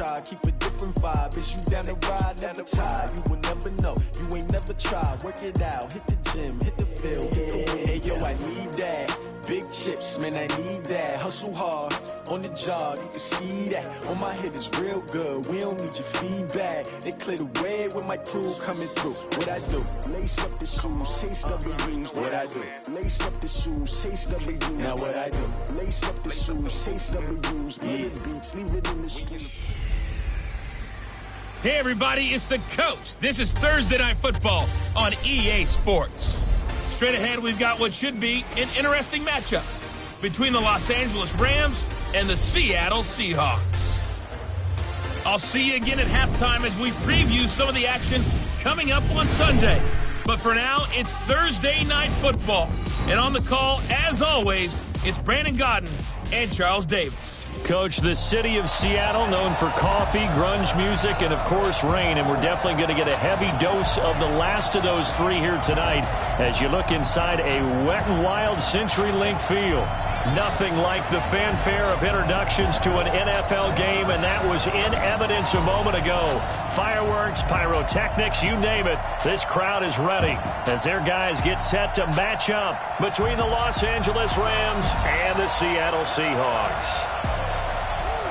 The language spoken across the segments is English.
try, keep a different vibe. Is you down the ride, never try. You will never know, you ain't never tried. Work it out, hit the gym, hit the field, hit the win. Hey yo, I need that. Big chips, man, I need that. Hustle hard, on the job, you can see that. On my head is real good, we don't need your feedback. They clear the way with my crew coming through. What I do? Lace up the shoes, chase W's. What I do? Lace up the shoes, chase W's. Now what I do? Lace up the shoes, chase W's. Yeah. Beats, leave it in the street. Hey everybody, it's the Coach. This is Thursday Night Football on EA Sports. Straight ahead, we've got what should be an interesting matchup between the Los Angeles Rams and the Seattle Seahawks. I'll see you again at halftime as we preview some of the action coming up on Sunday. But for now, it's Thursday Night Football. And on the call, as always, it's Brandon Godden and Charles Davis. Coach, the city of Seattle, known for coffee, grunge music, and, of course, rain. And we're definitely going to get a heavy dose of the last of those three here tonight as you look inside a Wet n Wild CenturyLink field. Nothing like the fanfare of introductions to an NFL game, and that was in evidence a moment ago. Fireworks, pyrotechnics, you name it. This crowd is ready as their guys get set to match up between the Los Angeles Rams and the Seattle Seahawks.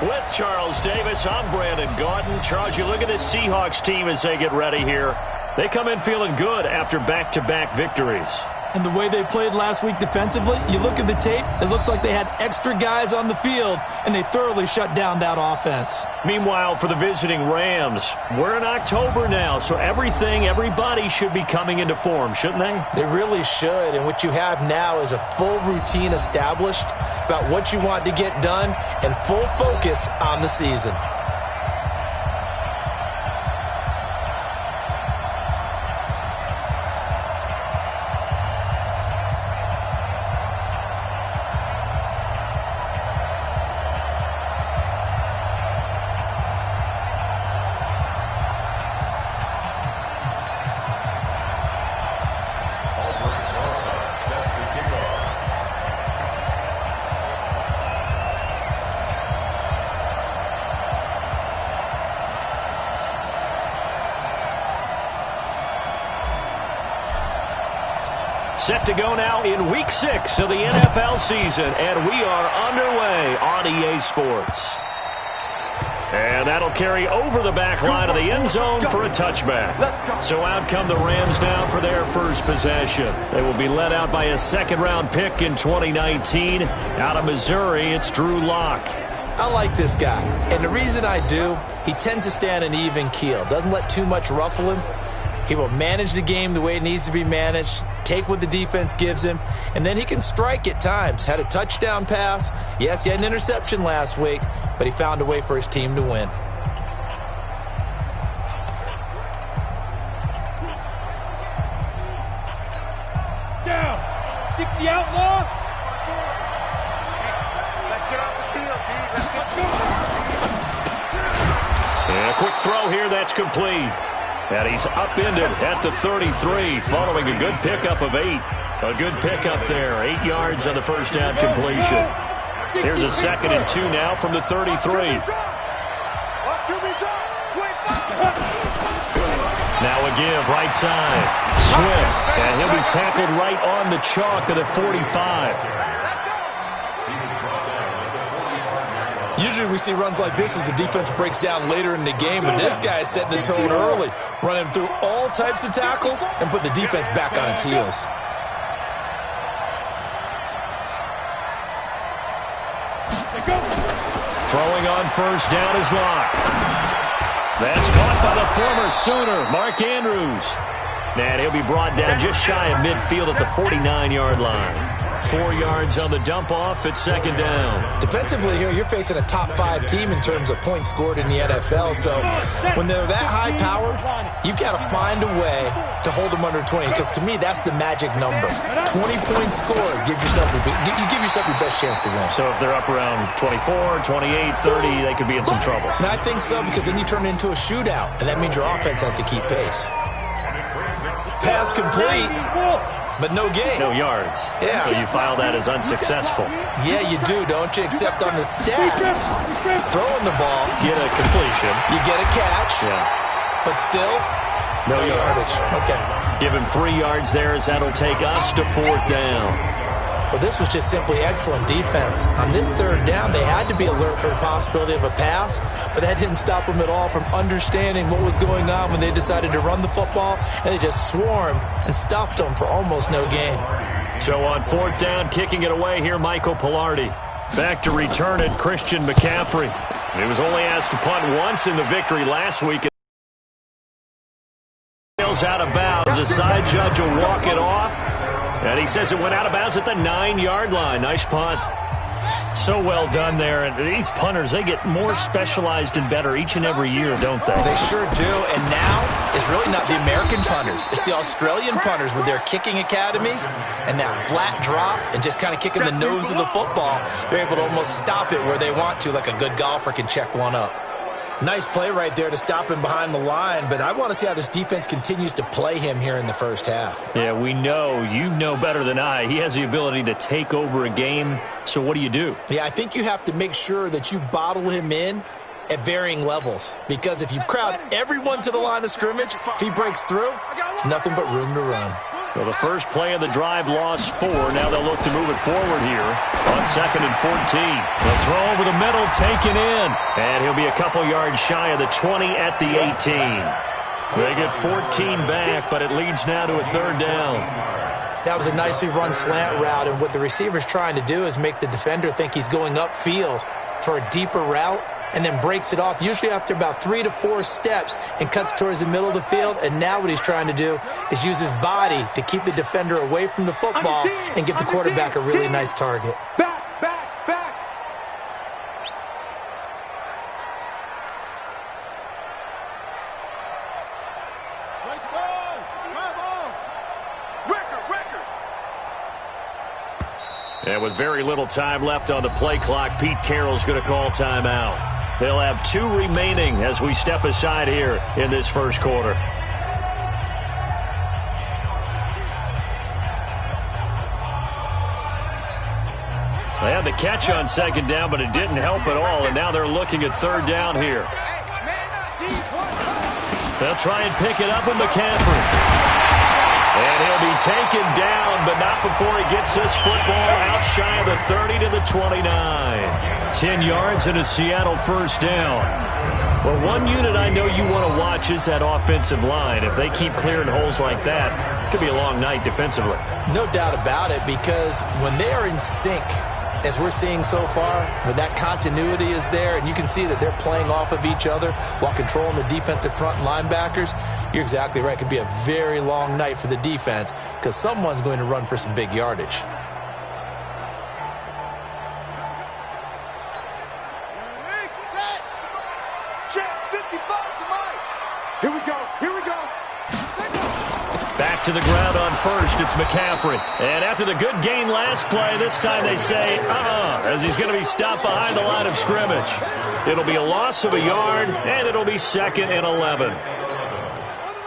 With Charles Davis, I'm Brandon Godden. Charles, you look at this Seahawks team as they get ready here. They come in feeling good after back-to-back victories. And the way they played last week defensively, you look at the tape, it looks like they had extra guys on the field, and they thoroughly shut down that offense. Meanwhile, for the visiting Rams, we're in October now, so everybody should be coming into form, shouldn't they? They really should, and what you have now is a full routine established about what you want to get done and full focus on the season. Set to go now in Week 6 of the NFL season, and we are underway on EA Sports. And that'll carry over the back line of the end zone for a touchback. So out come the Rams now for their first possession. They will be led out by a second-round pick in 2019. Out of Missouri, it's Drew Lock. I like this guy, and the reason I do, he tends to stay on an even keel. Doesn't let too much ruffle him. He will manage the game the way it needs to be managed, take what the defense gives him, and then he can strike at times. Had a touchdown pass. Yes, he had an interception last week, but he found a way for his team to win. Down. 60 outlaw. Let's get off the field, Pete. Let's go. And a quick throw here that's complete. And he's upended at the 33 following a good pickup of 8. A good pickup there. 8 yards on the first down completion. Here's a 2nd and 2 now from the 33. Now a give right side. Swift. And he'll be tackled right on the chalk of the 45. Usually we see runs like this as the defense breaks down later in the game, but this guy is setting the tone early, running through all types of tackles and put the defense back on its heels. Throwing on first down is Lock. That's caught by the former Sooner, Mark Andrews. And he'll be brought down just shy of midfield at the 49-yard line. 4 yards on the dump-off at second down. Defensively here, you're facing a top-5 team in terms of points scored in the NFL, so when they're that high-powered, you've got to find a way to hold them under 20, because to me, that's the magic number. 20 points scored, you give yourself your best chance to win. So if they're up around 24, 28, 30, they could be in some trouble. And I think so, because then you turn it into a shootout, and that means your offense has to keep pace. Pass complete. but no gain. No yards. Yeah. So you file that as unsuccessful. Yeah, you do, don't you? Except on the stats, throwing the ball, Get a completion. you get a catch, Yeah. but still, No yards. Okay. Give him 3 yards there as that'll take us to 4th down. Well, this was just simply excellent defense. On this 3rd down, they had to be alert for the possibility of a pass, but that didn't stop them at all from understanding what was going on when they decided to run the football, and they just swarmed and stuffed them for almost no gain. So on 4th down, kicking it away here, Michael Pilardi. Back to return it, Christian McCaffrey. He was only asked to punt once in the victory last week. Out of bounds. A side judge will walk it off. And he says it went out of bounds at the 9-yard line. Nice punt. So well done there. And these punters, they get more specialized and better each and every year, don't they? They sure do. And now it's really not the American punters. It's the Australian punters with their kicking academies and that flat drop and just kind of kicking the nose of the football. They're able to almost stop it where they want to, like a good golfer can check one up. Nice play right there to stop him behind the line, but I want to see how this defense continues to play him here in the first half. Yeah, we know. You know better than I. He has the ability to take over a game, so what do? Yeah, I think you have to make sure that you bottle him in at varying levels, because if you crowd everyone to the line of scrimmage, if he breaks through, there's nothing but room to run. Well, the first play of the drive lost 4. Now they'll look to move it forward here on 2nd and 14. The throw over the middle, taken in. And he'll be a couple yards shy of the 20 at the 18. They get 14 back, but it leads now to a 3rd down. That was a nicely run slant route, and what the receiver's trying to do is make the defender think he's going upfield for a deeper route, and then breaks it off, usually after about 3 to 4 steps, and cuts towards the middle of the field. And now what he's trying to do is use his body to keep the defender away from the football and give the quarterback a really nice target. Back. And with very little time left on the play clock, Pete Carroll's going to call timeout. They'll have 2 remaining as we step aside here in this first quarter. They had the catch on 2nd down, but it didn't help at all, and now they're looking at 3rd down here. They'll try and pick it up with McCaffrey. And he'll be taken down, but not before he gets this football out shy of the 30 to the 29. 10 yards and a Seattle first down. Well, one unit I know you want to watch is that offensive line. If they keep clearing holes like that, it could be a long night defensively. No doubt about it, because when they are in sync, as we're seeing so far, when that continuity is there, and you can see that they're playing off of each other while controlling the defensive front linebackers, you're exactly right. It could be a very long night for the defense because someone's going to run for some big yardage. Back to the ground on first, it's McCaffrey. And after the good gain last play, this time they say, as he's going to be stopped behind the line of scrimmage. It'll be a loss of a yard, and it'll be 2nd and 11.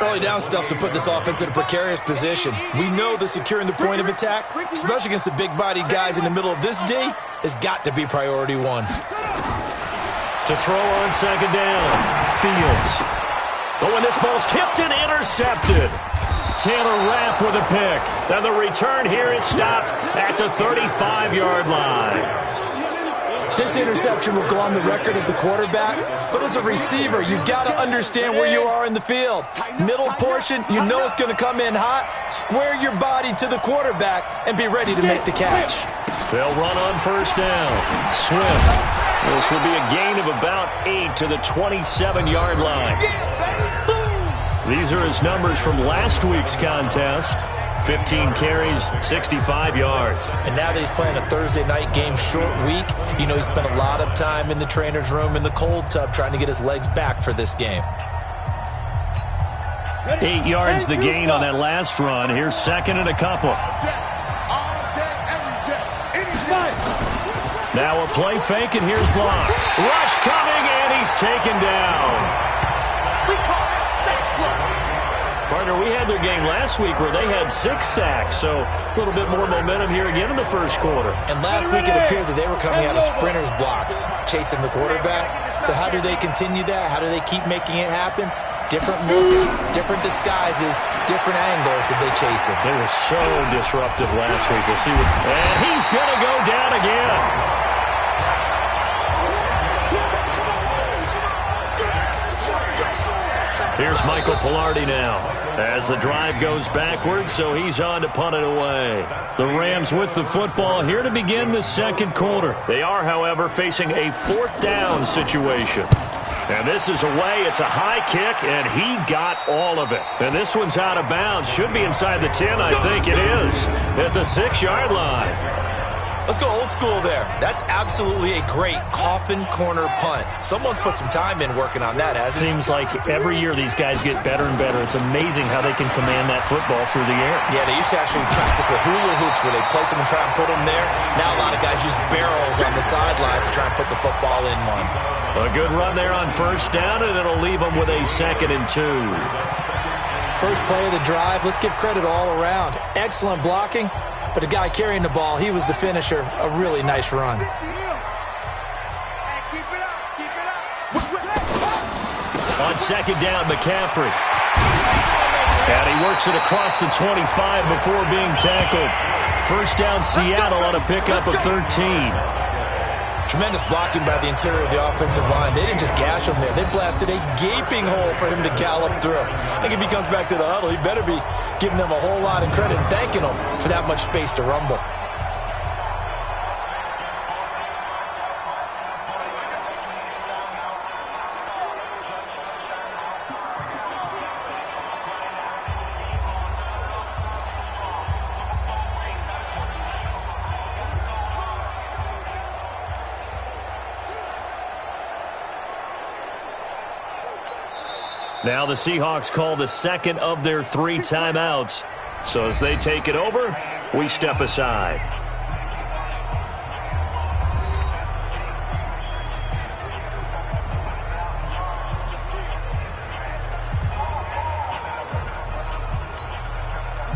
Early down stuff to put this offense in a precarious position. We know that securing the point of attack, especially against the big-bodied guys in the middle of this D, has got to be priority 1. To throw on 2nd down, Fields. Oh, and this ball's tipped and intercepted. Taylor Rapp with a pick. Then the return here is stopped at the 35-yard line. This interception will go on the record of the quarterback, but as a receiver, you've got to understand where you are in the field. Middle portion, you know it's going to come in hot. Square your body to the quarterback and be ready to make the catch. They'll run on first down. Swift. This will be a gain of about 8 to the 27-yard line. These are his numbers from last week's contest. 15 carries, 65 yards. And now that he's playing a Thursday night game, short week, you know he spent a lot of time in the trainer's room in the cold tub trying to get his legs back for this game. 8 yards the gain on that last run. Here's 2nd and a couple. Now a play fake, and here's Locke. Rush coming, and he's taken down. Partner, we had their game last week where they had 6 sacks, so a little bit more momentum here again in the first quarter. And last week it appeared that they were coming out of sprinters blocks, chasing the quarterback. So how do they continue that? How do they keep making it happen? Different looks, different disguises, different angles that they chase it. They were so disruptive last week. We'll see what... And he's going to go down again. Here's Michael Pilardi now as the drive goes backwards, so he's on to punt it away. The Rams with the football here to begin the second quarter. They are, however, facing a 4th down situation. And this is away. It's a high kick, and he got all of it. And this one's out of bounds. Should be inside the 10, I think it is, at the 6-yard line. Let's go old school there. That's absolutely a great coffin corner punt. Someone's put some time in working on that, hasn't it? Seems like every year these guys get better and better. It's amazing how they can command that football through the air. Yeah, they used to actually practice with hula hoops where they place them and try and put them there. Now a lot of guys use barrels on the sidelines to try and put the football in one. A good run there on first down, and it'll leave them with a 2nd and 2. First play of the drive. Let's give credit all around. Excellent blocking. But the guy carrying the ball, he was the finisher. A really nice run. On 2nd down, McCaffrey. And he works it across the 25 before being tackled. First down, Seattle on a pickup of 13. Tremendous blocking by the interior of the offensive line. They didn't just gash him there. They blasted a gaping hole for him to gallop through. I think if he comes back to the huddle, he better be giving them a whole lot of credit and thanking them for that much space to rumble. Now the Seahawks call the 2nd of their 3 timeouts. So as they take it over, we step aside.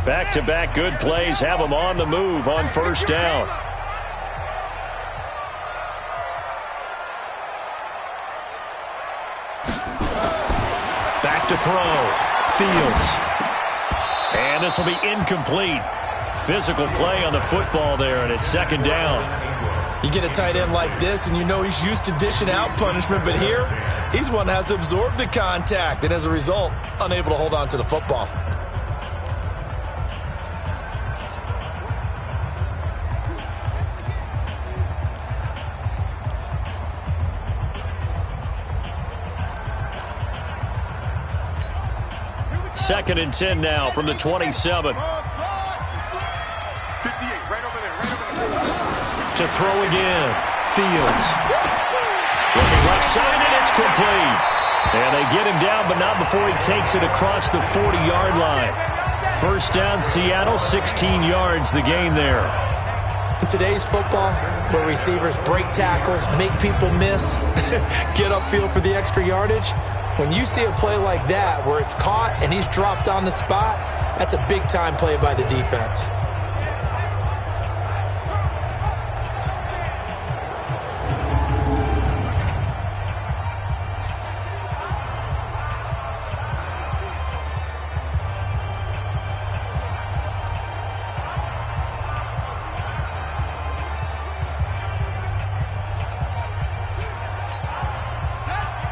Back-to-back good plays have them on the move on first down. To throw. Fields. And this will be incomplete. Physical play on the football there, and it's 2nd down. You get a tight end like this, and you know he's used to dishing out punishment, but here, he's one that has to absorb the contact, and as a result, unable to hold on to the football. Second and 10 now from the 27. 58, right over there. To throw again. Fields. Looking left side, and it's complete. And they get him down, but not before he takes it across the 40-yard line. First down, Seattle, 16 yards the gain there. In today's football, where receivers break tackles, make people miss, get upfield for the extra yardage, when you see a play like that where it's caught and he's dropped on the spot, that's a big-time play by the defense.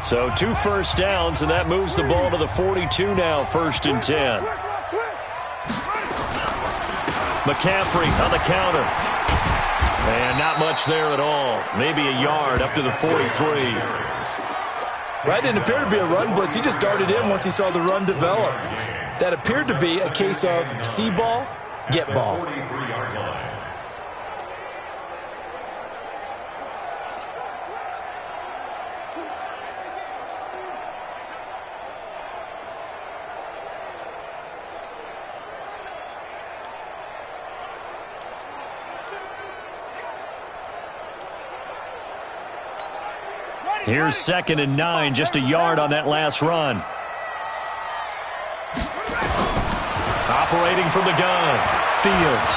So 2 first downs, and that moves the ball to the 42 now, 1st and 10. McCaffrey on the counter. And not much there at all. Maybe a yard up to the 43. That didn't appear to be a run blitz. He just darted in once he saw the run develop. That appeared to be a case of see ball, get ball. Here's 2nd and 9, just a yard on that last run. Operating from the gun. Fields.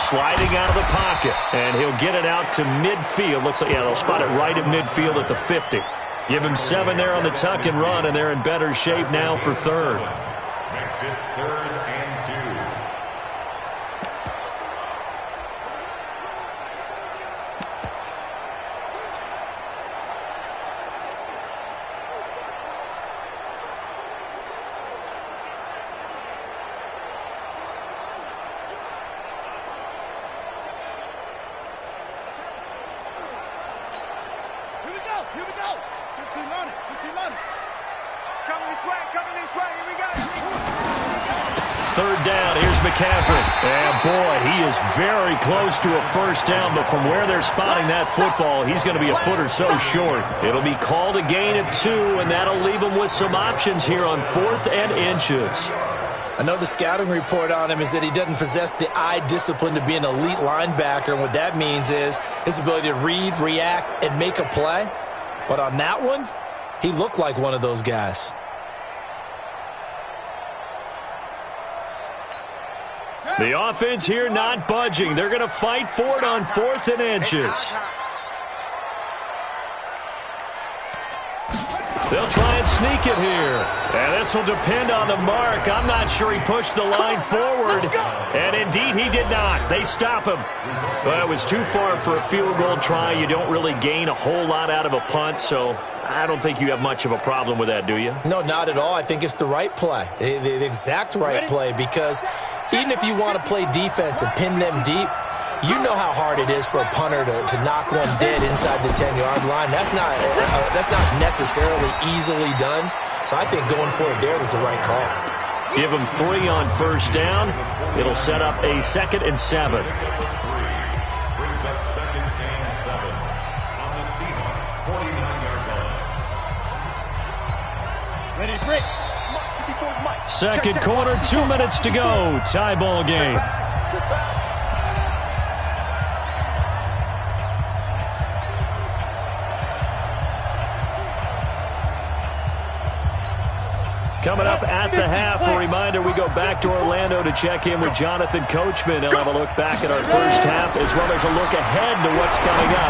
Sliding out of the pocket. And he'll get it out to midfield. Looks like, yeah, they'll spot it right at midfield at the 50. Give him 7 there on the tuck and run, and they're in better shape now for third. Makes it 3rd and 2. Third down, here's McCaffrey. And boy, he is very close to a first down, but from where they're spotting that football, he's going to be a foot or so short. It'll be called a gain of 2, and that'll leave him with some options here on 4th and inches. I know the scouting report on him is that he doesn't possess the eye discipline to be an elite linebacker, and what that means is his ability to read, react, and make a play. But on that one, he looked like one of those guys. The offense here not budging. They're going to fight for it on 4th and inches. They'll try and sneak it here. And this will depend on the mark. I'm not sure he pushed the line forward. And indeed, he did not. They stop him. Well, it was too far for a field goal try. You don't really gain a whole lot out of a punt, so I don't think you have much of a problem with that, do you? No, not at all. I think it's the right play, the exact right play, because even if you want to play defense and pin them deep, you know how hard it is for a punter to knock one dead inside the 10-yard line. That's not necessarily easily done. So I think going for it there was the right call. Give him 3 on first down. It'll set up a 2nd and 7. Brings up 2nd and 7 on the Seahawks 49-yard line. Ready, break. Second quarter, 2 minutes to go. Tie ball game. Coming up at the half, a reminder, we go back to Orlando to check in with Jonathan Coachman. He'll have a look back at our first half as well as a look ahead to what's coming up.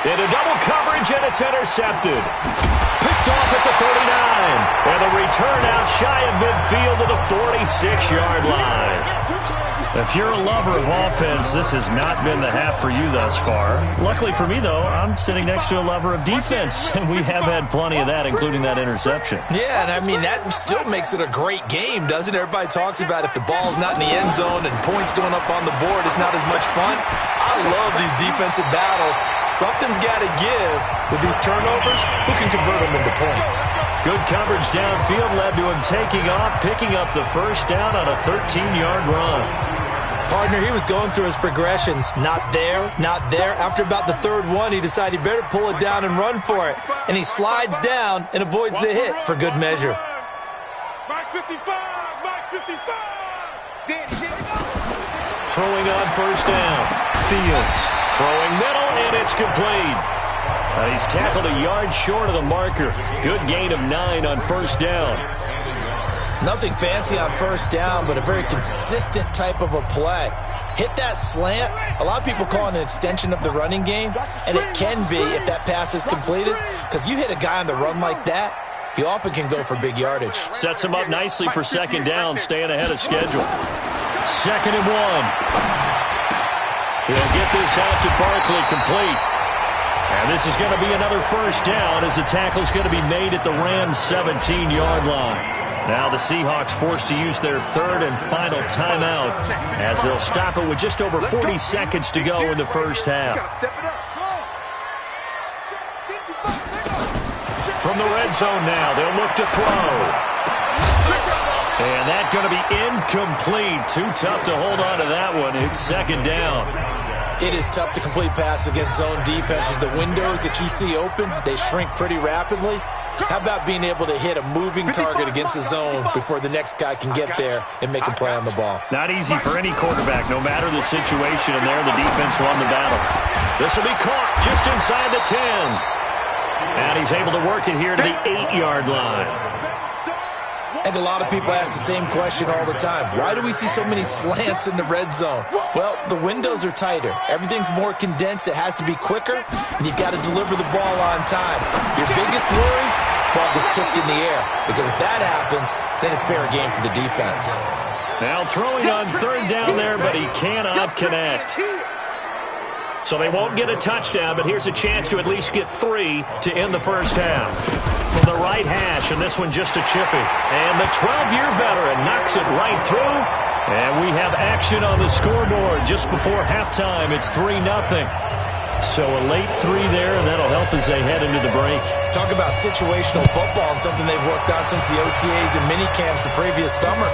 Into double coverage, and it's intercepted. Picked off at the 49. And the return out shy of midfield to the 46-yard line. If you're a lover of offense, this has not been the half for you thus far. Luckily for me, though, I'm sitting next to a lover of defense, and we have had plenty of that, including that interception. Yeah, and I mean, that still makes it a great game, doesn't it? Everybody talks about if the ball's not in the end zone and points going up on the board, it's not as much fun. I love these defensive battles. Something's got to give with these turnovers. Who can convert them into points? Good coverage downfield led to him taking off, picking up the first down on a 13-yard run. Partner, he was going through his progressions. Not there, not there. After about the third one, he decided he better pull it down and run for it. And he slides down and avoids the hit for good measure. Mark 55, Mark 55. Throwing on first down. Fields throwing middle, and it's complete. He's tackled a yard short of the marker. Good gain of 9 on first down. Nothing fancy on first down, but a very consistent type of a play. Hit that slant. A lot of people call it an extension of the running game, and it can be if that pass is completed, because you hit a guy on the run like that, he often can go for big yardage. Sets him up nicely for second down, staying ahead of schedule. 2nd and 1. He'll get this out to Barkley, complete. And this is going to be another first down as the tackle's going to be made at the Rams' 17-yard line. Now the Seahawks forced to use their 3rd and final timeout as they'll stop it with just over 40 seconds to go in the first half. From the red zone now, they'll look to throw. And that's going to be incomplete. Too tough to hold on to that one. It's second down. It is tough to complete passes against zone defenses. The windows that you see open, they shrink pretty rapidly. How about being able to hit a moving target against a zone before the next guy can get there and make a play on the ball? Not easy for any quarterback, no matter the situation, and there the defense won the battle. This will be caught just inside the 10. And he's able to work it here to the 8-yard line. I think a lot of people ask the same question all the time. Why do we see so many slants in the red zone? Well, the windows are tighter. Everything's more condensed. It has to be quicker, and you've got to deliver the ball on time. Your biggest worry? Ball gets tipped in the air, because if that happens, then it's fair game for the defense. Now throwing on third down there, but he cannot connect. So they won't get a touchdown, but here's a chance to at least get 3 to end the first half. From the right hash, and this one just a chippy. And the 12-year veteran knocks it right through. And we have action on the scoreboard just before halftime. It's 3-0. So a late 3 there, and that'll help as they head into the break. Talk about situational football and something they've worked on since the OTAs and mini camps the previous summer.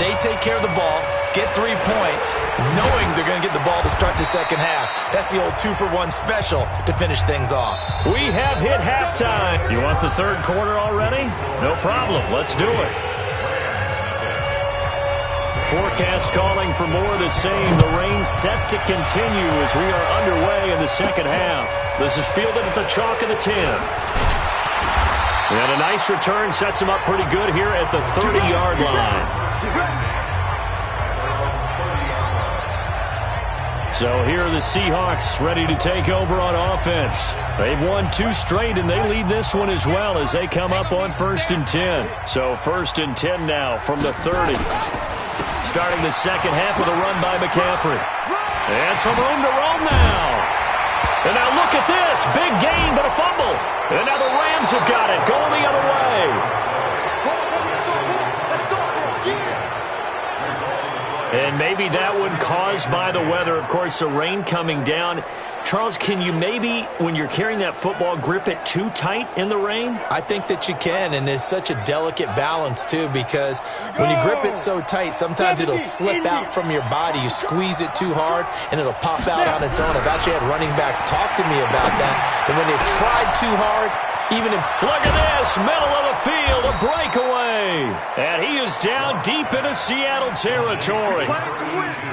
They take care of the ball, get 3 points, knowing they're going to get the ball to start the second half. That's the old 2-for-1 special to finish things off. We have hit halftime. You want the third quarter already? No problem. Let's do it. Forecast calling for more of the same. The rain set to continue as we are underway in the second half. This is fielded at the chalk of the 10. And a nice return sets him up pretty good here at the 30-yard line. So here are the Seahawks ready to take over on offense. They've won 2 straight, and they lead this one as well as they come up on 1st and 10. So 1st and 10 now from the 30. Starting the second half with a run by McCaffrey. And some room to roam now. And now look at this. Big gain, but a fumble. And now the Rams have got it. Going the other way. And maybe that one caused by the weather. Of course, the rain coming down. Charles, can you maybe, when you're carrying that football, grip it too tight in the rain? I think that you can, and it's such a delicate balance, too, because when you grip it so tight, sometimes it'll slip out from your body. You squeeze it too hard, and it'll pop out on its own. I've actually had running backs talk to me about that when they've tried too hard, even if... Look at this, middle of the field, a breakaway. And he is down deep into Seattle territory.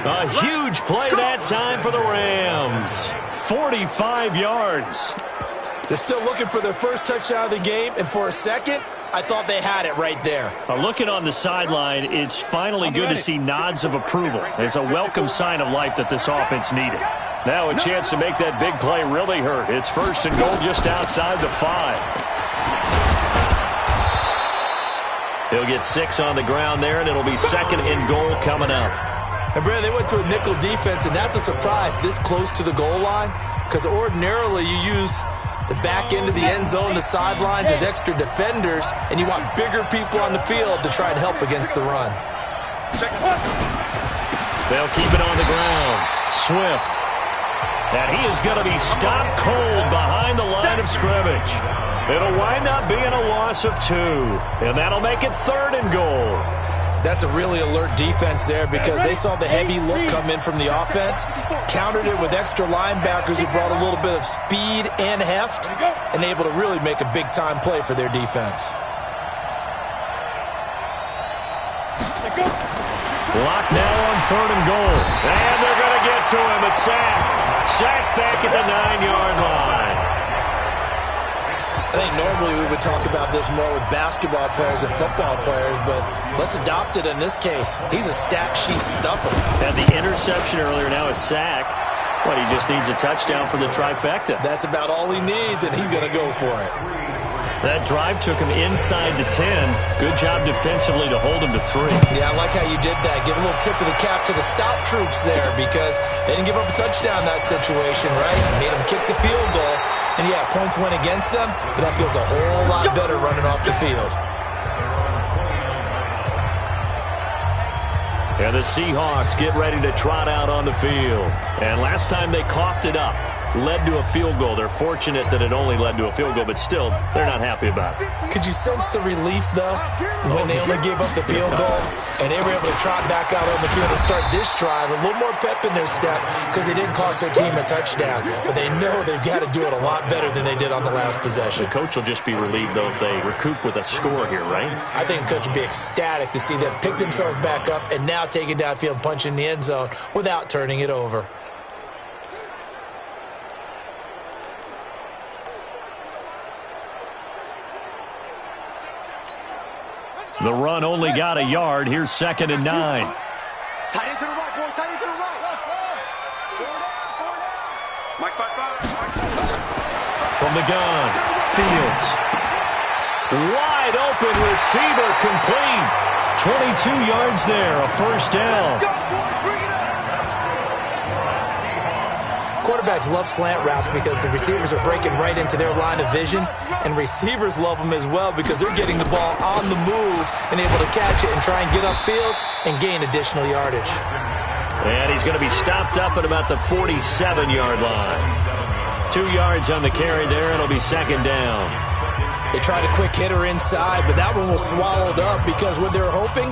A huge play that time for the Rams. 45 yards. They're still looking for their first touchdown of the game, and for a second, I thought they had it right there. Looking on the sideline, it's finally good to see nods of approval. It's a welcome sign of life that this offense needed. Now a chance to make that big play really hurt. It's 1st and goal just outside the 5. He'll get 6 on the ground there, and it'll be 2nd and goal coming up. And, Brad, they went to a nickel defense, and that's a surprise this close to the goal line, because ordinarily you use the back end of the end zone, the sidelines as extra defenders, and you want bigger people on the field to try and help against the run. They'll keep it on the ground. Swift. And he is going to be stopped cold behind the line of scrimmage. It'll wind up being a loss of 2. And that'll make it 3rd and goal. That's a really alert defense there because they saw the heavy look come in from the offense, countered it with extra linebackers who brought a little bit of speed and heft, and able to really make a big-time play for their defense. Locked now on 3rd and goal. And they're going to get to him. A sack. Sack back at the 9-yard line. I think normally we would talk about this more with basketball players and football players, but let's adopt it in this case. He's a stat sheet stuffer. Had the interception earlier, now a sack. What, he just needs a touchdown for the trifecta. That's about all he needs, and he's going to go for it. That drive took him inside the 10. Good job defensively to hold him to 3. Yeah, I like how you did that. Give a little tip of the cap to the stop troops there because they didn't give up a touchdown in that situation, right? Made them kick the field goal. And, yeah, points went against them, but that feels a whole lot better running off the field. And the Seahawks get ready to trot out on the field. And last time they coughed it up, led to a field goal. They're fortunate that it only led to a field goal, but still, they're not happy about it. Could you sense the relief, though, when they only gave up the field goal and they were able to trot back out on the field and start this drive? A little more pep in their step because they didn't cost their team a touchdown, but they know they've got to do it a lot better than they did on the last possession. The coach will just be relieved, though, if they recoup with a score here, right? I think the coach will be ecstatic to see them pick themselves back up and now take it downfield and punch in the end zone without turning it over. The run only got a yard. Here's 2nd and 9. Tight end to the right, boy. Tight end to the right. Mike 5-5. From the gun, Fields. Wide open receiver complete. 22 yards there, a first down. Quarterbacks love slant routes because the receivers are breaking right into their line of vision, and receivers love them as well because they're getting the ball on the move and able to catch it and try and get upfield and gain additional yardage. And he's going to be stopped up at about the 47-yard line. 2 yards on the carry there, and it'll be 2nd down. They tried a quick hitter inside, but that one was swallowed up because what they're hoping,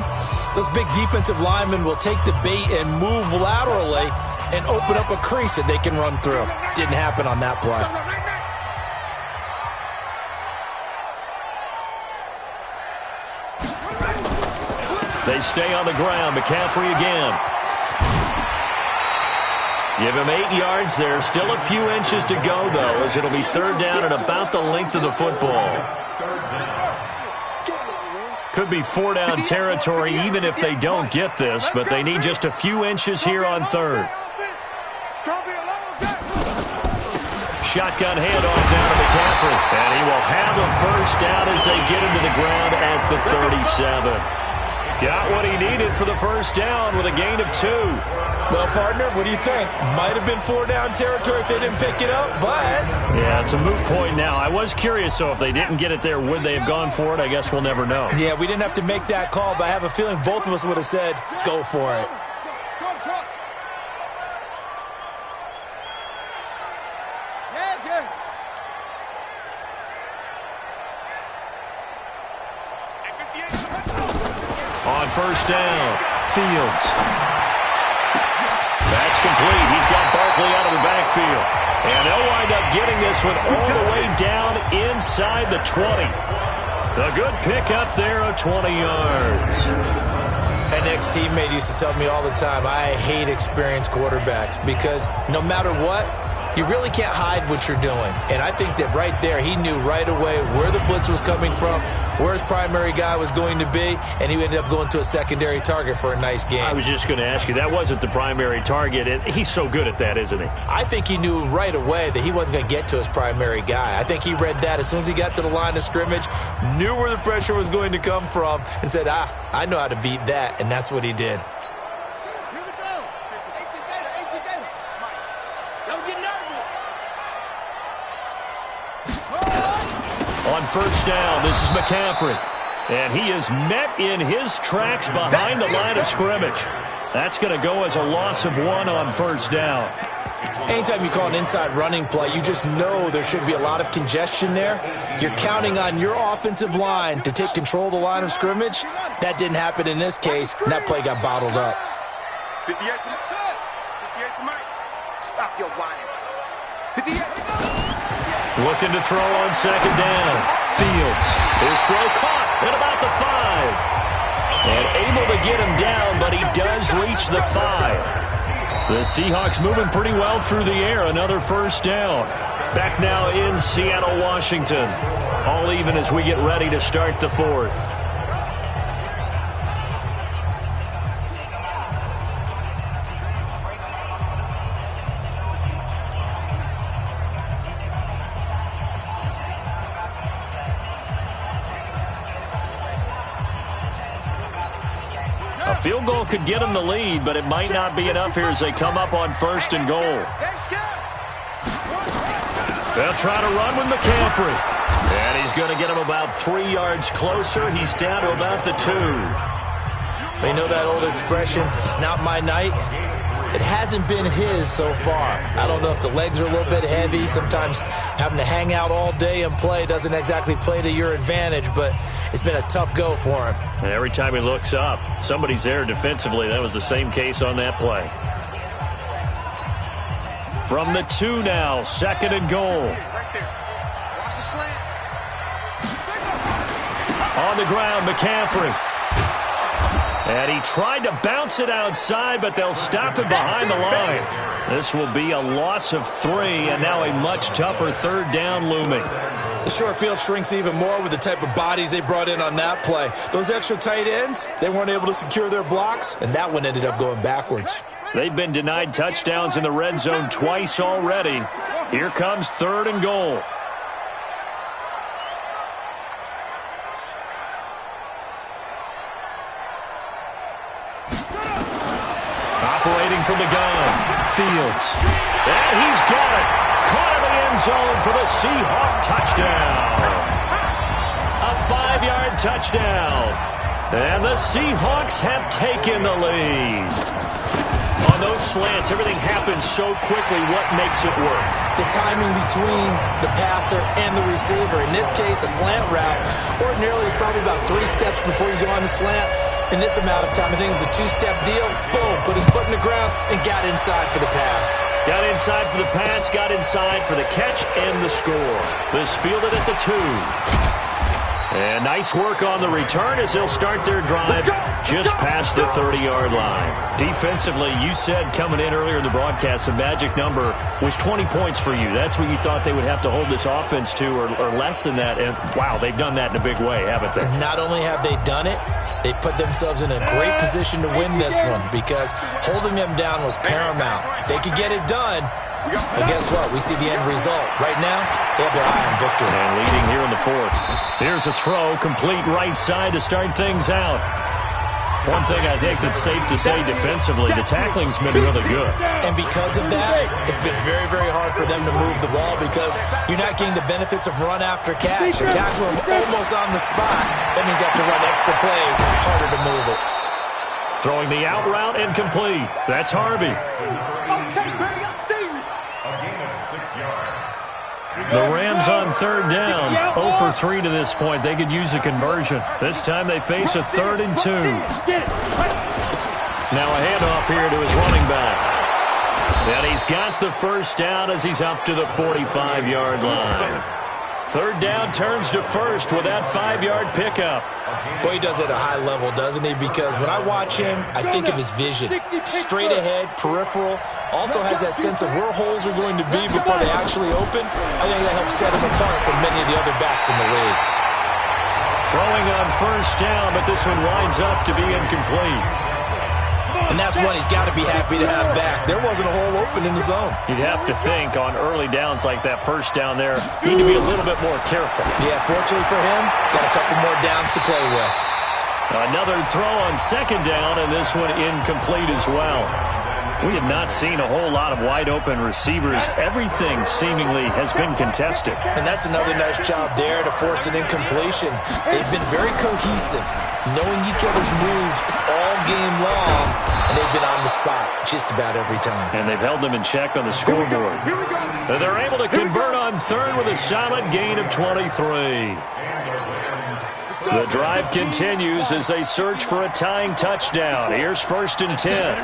those big defensive linemen will take the bait and move laterally and open up a crease that they can run through. Didn't happen on that play. They stay on the ground. McCaffrey again. Give him 8 yards there. Still a few inches to go, though, as it'll be 3rd down and about the length of the football. Could be 4-down territory even if they don't get this, but they need just a few inches here on 3rd. Shotgun handoff down to McCaffrey, and he will have a first down as they get into the ground at the 37. Got what he needed for the first down with a gain of 2. Well, partner, what do you think? Might have been 4-down territory if they didn't pick it up, but... Yeah, it's a moot point now. I was curious, so if they didn't get it there, would they have gone for it? I guess we'll never know. Yeah, we didn't have to make that call, but I have a feeling both of us would have said, go for it. On first down, Fields. That's complete. He's got Barkley out of the backfield. And they'll wind up getting this one all the way down inside the 20. A good pickup there of 20 yards. An ex-teammate used to tell me all the time, I hate experienced quarterbacks because no matter what, you really can't hide what you're doing. And I think that right there, he knew right away where the blitz was coming from, where his primary guy was going to be, and he ended up going to a secondary target for a nice game. I was just going to ask you, that wasn't the primary target. He's so good at that, isn't he? I think he knew right away that he wasn't going to get to his primary guy. I think he read that as soon as he got to the line of scrimmage, knew where the pressure was going to come from, and said, I know how to beat that, and that's what he did. On first down, this is McCaffrey. And he is met in his tracks behind the line of scrimmage. That's going to go as a loss of 1 on first down. Anytime you call an inside running play, you just know there should be a lot of congestion there. You're counting on your offensive line to take control of the line of scrimmage. That didn't happen in this case, and that play got bottled up. 58 to Mike. Stop your whining. 58. Looking to throw on second down. Fields. His throw caught at about the 5. And able to get him down, but he does reach the 5. The Seahawks moving pretty well through the air. Another first down. Back now in Seattle, Washington. All even as we get ready to start the 4th. Field goal could get them the lead, but it might not be enough here as they come up on 1st and goal. They'll try to run with McCaffrey. And he's going to get him about 3 yards closer. He's down to about the 2. You know that old expression, it's not my night? It hasn't been his so far. I don't know if the legs are a little bit heavy. Sometimes having to hang out all day and play doesn't exactly play to your advantage, but it's been a tough go for him. And every time he looks up, somebody's there defensively. That was the same case on that play. From the 2 now, 2nd and goal. On the ground, McCaffrey. And he tried to bounce it outside, but they'll stop him behind the line. This will be a loss of 3, and now a much tougher 3rd down looming. The short field shrinks even more with the type of bodies they brought in on that play. Those extra tight ends, they weren't able to secure their blocks, and that one ended up going backwards. They've been denied touchdowns in the red zone twice already. Here comes 3rd and goal. Operating from the gun, Fields. And he's got it. Caught in the end zone for the Seahawk touchdown. A 5-yard touchdown. And the Seahawks have taken the lead. On those slants, everything happens so quickly. What makes it work? The timing between the passer and the receiver. In this case, a slant route. Ordinarily, it's probably about 3 steps before you go on the slant. In this amount of time, I think it was a 2-step deal. Boom, put his foot in the ground and got inside for the pass. Got inside for the pass, got inside for the catch and the score. This fielded at the 2. And nice work on the return as they'll start their drive just past the 30-yard line. Defensively, you said coming in earlier in the broadcast, the magic number was 20 points for you. That's what you thought they would have to hold this offense to, or less than that. And, wow, they've done that in a big way, haven't they? Not only have they done it, they put themselves in a great position to win this one because holding them down was paramount. If they could get it done, well, guess what? We see the end result. Right now, they have their eye on victory. And leading here in the 4th. Here's a throw, complete right side to start things out. One thing I think that's safe to say defensively, the tackling's been really good. And because of that, it's been very, very hard for them to move the ball because you're not getting the benefits of run after catch. You're tackling them almost on the spot. That means you have to run extra plays, harder to move it. Throwing the out route and complete. That's Harvey. The Rams on 3rd down, 0 for 3 to this point. They could use a conversion. This time they face a 3rd and 2. Now a handoff here to his running back. And he's got the first down as he's up to the 45-yard line. 3rd down turns to 1st with that 5-yard pickup. Boy, he does it at a high level, doesn't he? Because when I watch him, I think of his vision. Straight ahead, peripheral. Also has that sense of where holes are going to be before they actually open. I think that helps set him apart from many of the other backs in the league. Throwing on 1st down, but this one winds up to be incomplete. And that's one he's got to be happy to have back. There wasn't a hole open in the zone. You'd have to think on early downs like that 1st down there, you need to be a little bit more careful. Yeah, fortunately for him, got a couple more downs to play with. Another throw on 2nd down, and this one incomplete as well. We have not seen a whole lot of wide-open receivers. Everything seemingly has been contested. And that's another nice job there to force an incompletion. They've been very cohesive, knowing each other's moves all game long, and they've been on the spot just about every time. And they've held them in check on the scoreboard. And they're able to convert on 3rd with a solid gain of 23. The drive continues as they search for a tying touchdown. Here's 1st and 10.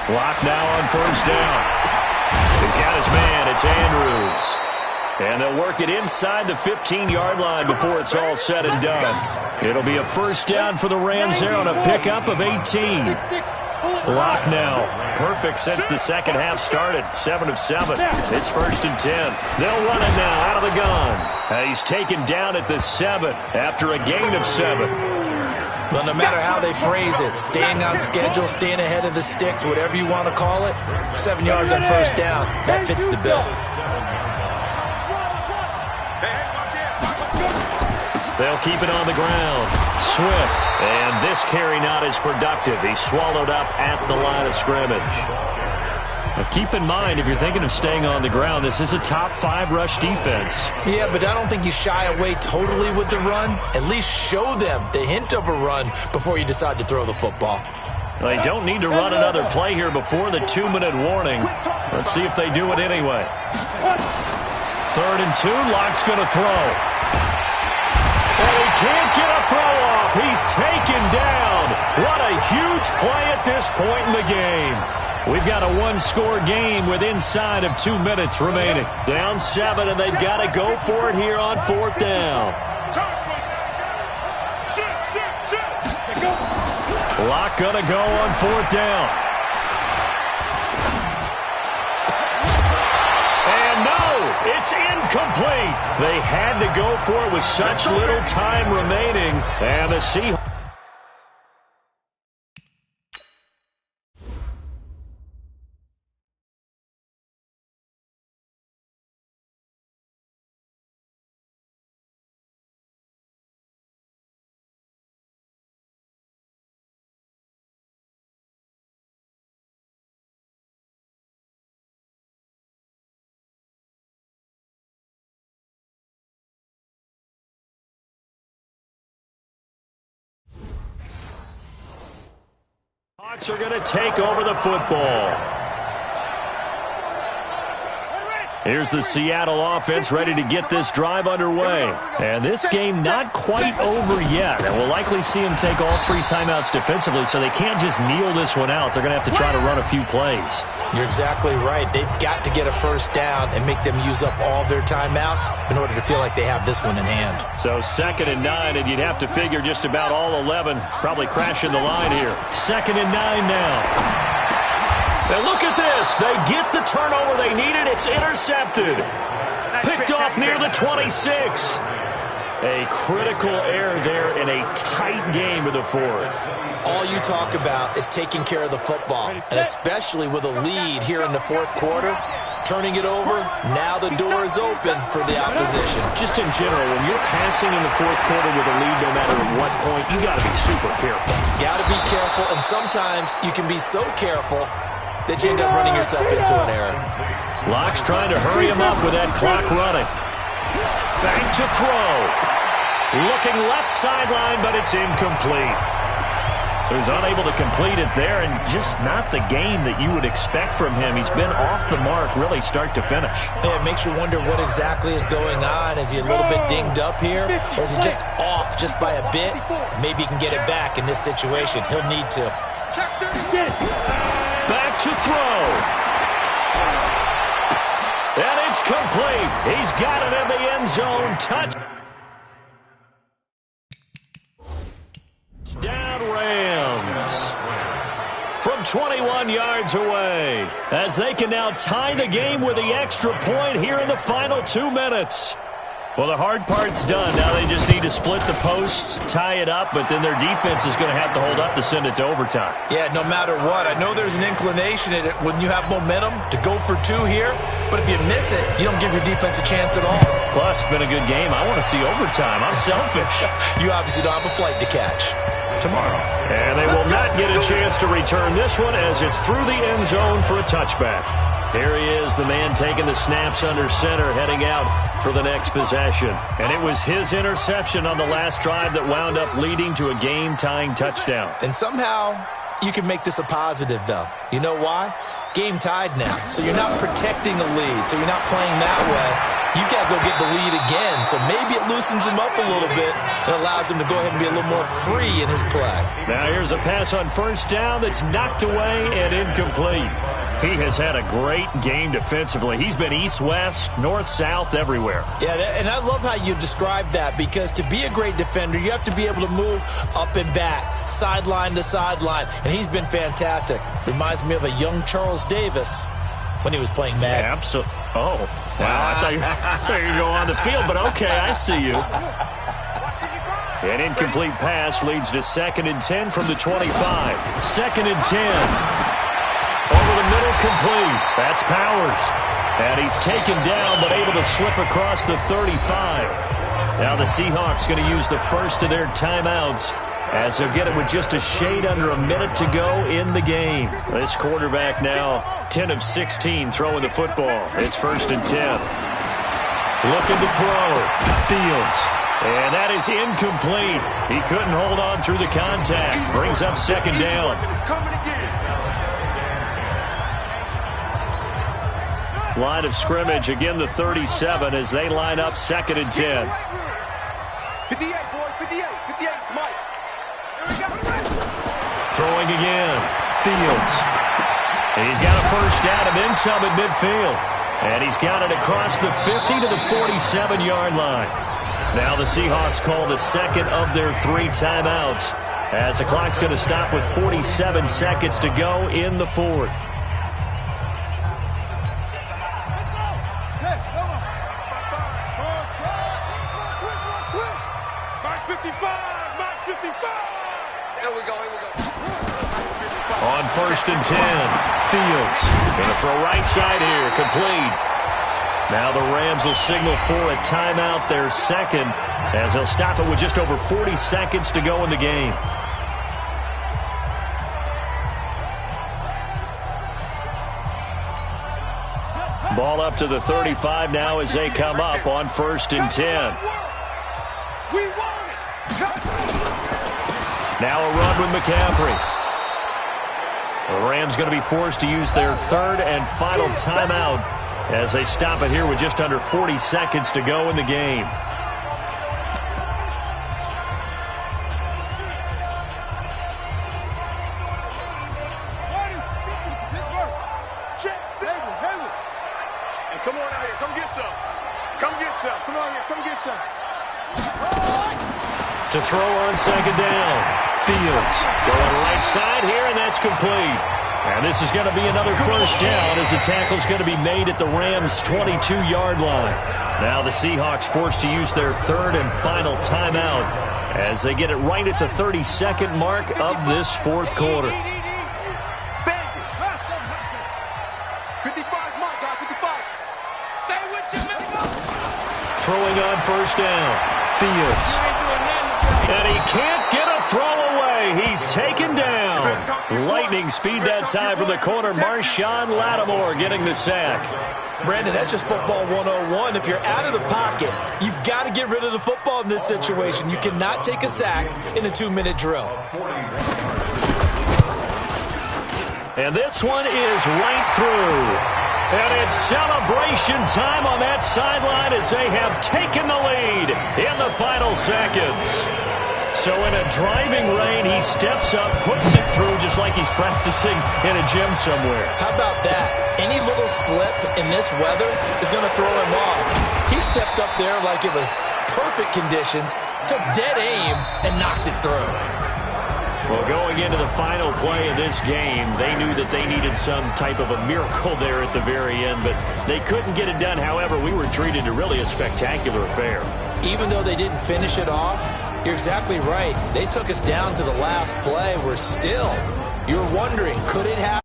Lock now on 1st down. He's got his man. It's Andrews. And they'll work it inside the 15-yard line before it's all said and done. It'll be a 1st down for the Rams there on a pickup of 18. Lock now. Perfect since the second half started. 7 of 7. It's 1st and 10. They'll run it now out of the gun. He's taken down at the 7 after a gain of 7. Well, no matter how they phrase it, staying on schedule, staying ahead of the sticks, whatever you want to call it, 7 yards on 1st down, that fits the bill. They'll keep it on the ground. Swift. And this carry not as productive. He's swallowed up at the line of scrimmage. Now keep in mind, if you're thinking of staying on the ground, this is a top 5 rush defense. Yeah, but I don't think you shy away totally with the run. At least show them the hint of a run before you decide to throw the football. They don't need to run another play here before the 2-minute warning. Let's see if they do it anyway. 3rd and 2, Lock's going to throw. And he can't get a throw off. He's taken down. What a huge play at this point in the game. We've got a 1-score game with inside of 2 minutes remaining. Down 7, and they've got to go for it here on 4th down. Lock gonna go on 4th down. And no, It's incomplete. They had to go for it with such little time remaining. And the Seahawks. Hawks are going to take over the football. Here's the Seattle offense ready to get this drive underway. And this game not quite over yet. And we'll likely see them take all 3 timeouts defensively, so they can't just kneel this one out. They're going to have to try to run a few plays. You're exactly right. They've got to get a first down and make them use up all their timeouts in order to feel like they have this one in hand. So 2nd and 9, and you'd have to figure just about all 11 probably crashing the line here. 2nd and 9 now. And look at this. They get the turnover they needed. It's intercepted. Picked off near the 26. A critical error there in a tight game of the 4th. All you talk about is taking care of the football, and especially with a lead here in the 4th quarter, turning it over, now the door is open for the opposition. Just in general, when you're passing in the 4th quarter with a lead, no matter at what point, you got to be super careful. Got to be careful, and sometimes you can be so careful that you end up running yourself into an error. Locke's trying to hurry him up with that clock running. Back to throw. Looking left sideline, but it's incomplete. So he's unable to complete it there, and just not the game that you would expect from him. He's been off the mark really start to finish. Yeah, it makes you wonder what exactly is going on. Is he a little bit dinged up here, or is he just off just by a bit? Maybe he can get it back in this situation. He'll need to. Back to throw. And it's complete. He's got it in the end zone. Touch. Down Rams. From 21 yards away. As they can now tie the game with the extra point here in the final 2 minutes. Well, the hard part's done. Now they just need to split the post, tie it up, but then their defense is going to have to hold up to send it to overtime. Yeah, no matter what. I know there's an inclination in it when you have momentum to go for 2 here, but if you miss it, you don't give your defense a chance at all. Plus, it's been a good game. I want to see overtime. I'm selfish. You obviously don't have a flight to catch. Tomorrow. And they will not get a chance to return this one as it's through the end zone for a touchback. Here he is, the man taking the snaps under center, heading out for the next possession. And it was his interception on the last drive that wound up leading to a game-tying touchdown. And somehow you can make this a positive, though. You know why? Game tied now, so you're not protecting a lead, so you're not playing that way. You got to go get the lead again, so maybe it loosens him up a little bit and allows him to go ahead and be a little more free in his play. Now here's a pass on first down that's knocked away and incomplete. He has had a great game defensively. He's been east-west, north-south, everywhere. Yeah, and I love how you describe that, because to be a great defender, you have to be able to move up and back, sideline to sideline, and he's been fantastic. Reminds me of a young Charles Davis when he was playing Madden. Absolutely. Oh, wow. I thought you were going to go on the field, but okay, I see you. An incomplete pass leads to 2nd and 10 from the 25. 2nd and 10. Over the middle, complete. That's Powers. And he's taken down, but able to slip across the 35. Now the Seahawks going to use the first of their timeouts as they'll get it with just a shade under a minute to go in the game. This quarterback now 10 of 16 throwing the football. It's 1st and 10. Looking to throw. Fields. And that is incomplete. He couldn't hold on through the contact. Brings up 2nd down. Line of scrimmage, again the 37 as they line up 2nd and 10. 58, boys, 58, 58, Mike. Throwing again, Fields. And he's got a first down and then some at midfield. And he's got it across the 50 to the 47-yard line. Now the Seahawks call the second of their 3 timeouts as the clock's going to stop with 47 seconds to go in the 4th. Here we go, here we go. On 1st and 10, Fields going to throw right side here, complete. Now the Rams will signal for a timeout, their second, as they'll stop it with just over 40 seconds to go in the game. Ball up to the 35 now as they come up on 1st and 10. Now a run with McCaffrey. The Rams going to be forced to use their third and final timeout as they stop it here with just under 40 seconds to go in the game. Come on out here. Come get some. Come get some. Come on here. Come get some. To throw on 2nd down. Fields going right side here, and that's complete. And this is going to be another first down as the tackle is going to be made at the Rams' 22-yard line. Now the Seahawks forced to use their third and final timeout as they get it right at the 32nd mark of this fourth quarter. 55 mark, 55. Stay with you, man. Throwing on 1st down. Fields. And he can't get a throw away. He's taken down. Lightning speed that time from the corner. Marshawn Lattimore getting the sack. Brandon, that's just football 101. If you're out of the pocket, you've got to get rid of the football in this situation. You cannot take a sack in a 2-minute drill. And this one is right through. And it's celebration time on that sideline as they have taken the lead in the final seconds. So in a driving rain, he steps up, puts it through just like he's practicing in a gym somewhere. How about that? Any little slip in this weather is going to throw him off. He stepped up there like it was perfect conditions, took dead aim, and knocked it through. Well, going into the final play of this game, they knew that they needed some type of a miracle there at the very end, but they couldn't get it done. However, we were treated to really a spectacular affair. Even though they didn't finish it off, you're exactly right. They took us down to the last play. We're still, you're wondering, could it happen?